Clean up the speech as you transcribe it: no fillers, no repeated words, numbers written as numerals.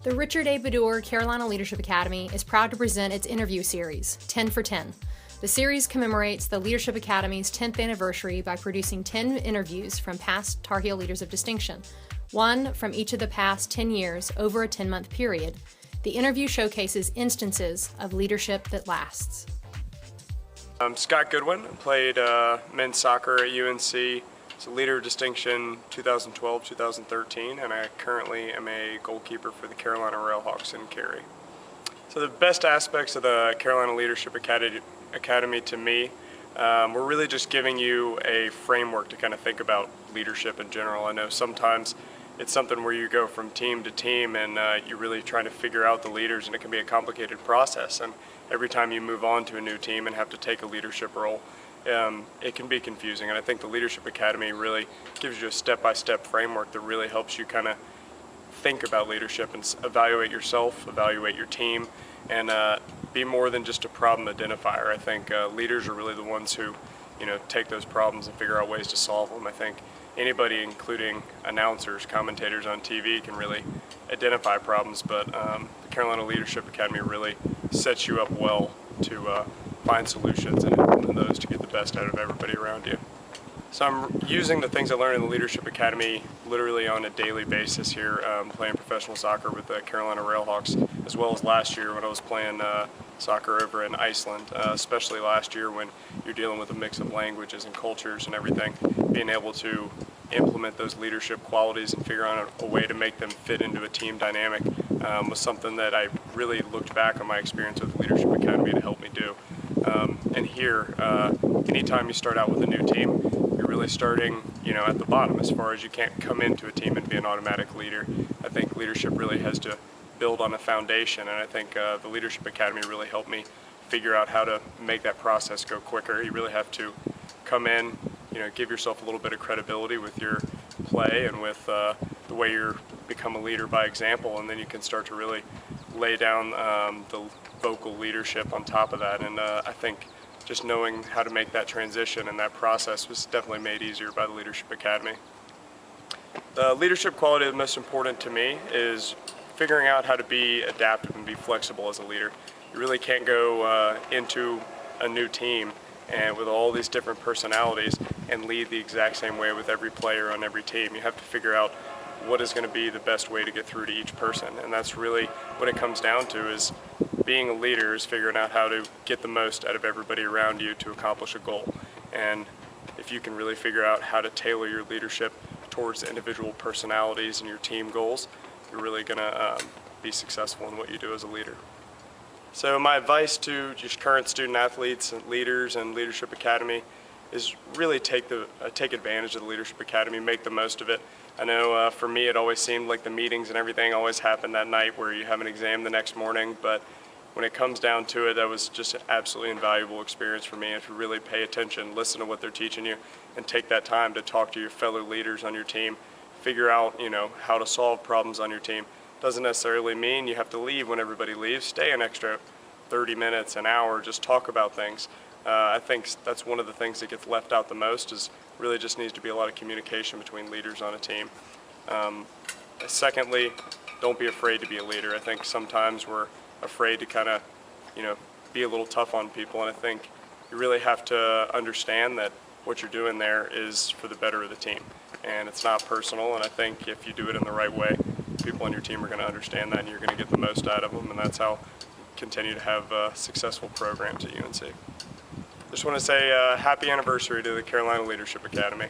The Richard A. Bedour Carolina Leadership Academy is proud to present its interview series, 10 for 10. The series commemorates the Leadership Academy's 10th anniversary by producing 10 interviews from past Tar Heel leaders of distinction, one from each of the past 10 years over a 10-month period. The interview showcases instances of leadership that lasts. I'm Scott Goodwin. I played men's soccer at UNC. As a leader of distinction 2012-2013, and I currently am a goalkeeper for the Carolina Railhawks in Cary. So the best aspects of the Carolina Leadership Academy to me, we're really just giving you a framework to kind of think about leadership in general. I know sometimes it's something where you go from team to team and you're really trying to figure out the leaders, and it can be a complicated process. And every time you move on to a new team and have to take a leadership role, it can be confusing, and I think the Leadership Academy really gives you a step-by-step framework that really helps you kind of think about leadership and evaluate yourself, evaluate your team, and be more than just a problem identifier. I think leaders are really the ones who, take those problems and figure out ways to solve them. I think anybody, including announcers, commentators on TV, can really identify problems, but the Carolina Leadership Academy really sets you up well to find solutions and implement those to get the best out of everybody around you. So I'm using the things I learned in the Leadership Academy literally on a daily basis here, playing professional soccer with the Carolina Railhawks, as well as last year when I was playing soccer over in Iceland, especially last year when you're dealing with a mix of languages and cultures and everything. Being able to implement those leadership qualities and figure out a way to make them fit into a team dynamic was something that I really looked back on my experience with the Leadership Academy to help me do. And here, anytime you start out with a new team, you're really starting, at the bottom as far as you can't come into a team and be an automatic leader. I think leadership really has to build on a foundation, and I think the Leadership Academy really helped me figure out how to make that process go quicker. You really have to come in, give yourself a little bit of credibility with your play and with the way you become a leader by example, and then you can start to really lay down the vocal leadership on top of that. And I think just knowing how to make that transition and that process was definitely made easier by the Leadership Academy. The leadership quality that's most important to me is figuring out how to be adaptive and be flexible as a leader. You really can't go into a new team and with all these different personalities and lead the exact same way with every player on every team. You have to figure out what is going to be the best way to get through to each person, and that's really what it comes down to, is being a leader is figuring out how to get the most out of everybody around you to accomplish a goal. And if you can really figure out how to tailor your leadership towards the individual personalities and your team goals, you're really going to be successful in what you do as a leader. So my advice to just current student athletes and leaders and Leadership Academy is really take advantage of the Leadership Academy, make the most of it. I know for me it always seemed like the meetings and everything always happened that night where you have an exam the next morning, but when it comes down to it, that was just an absolutely invaluable experience for me. If you really pay attention, listen to what they're teaching you, and take that time to talk to your fellow leaders on your team, figure out how to solve problems on your team. Doesn't necessarily mean you have to leave when everybody leaves. Stay an extra 30 minutes, an hour, just talk about things. I think that's one of the things that gets left out the most, is really just needs to be a lot of communication between leaders on a team. Secondly, don't be afraid to be a leader. I think sometimes we're afraid to kind of, be a little tough on people, and I think you really have to understand that what you're doing there is for the better of the team, and it's not personal. And I think if you do it in the right way, people on your team are going to understand that, and you're going to get the most out of them, and that's how you continue to have successful programs at UNC. Just want to say happy anniversary to the Carolina Leadership Academy.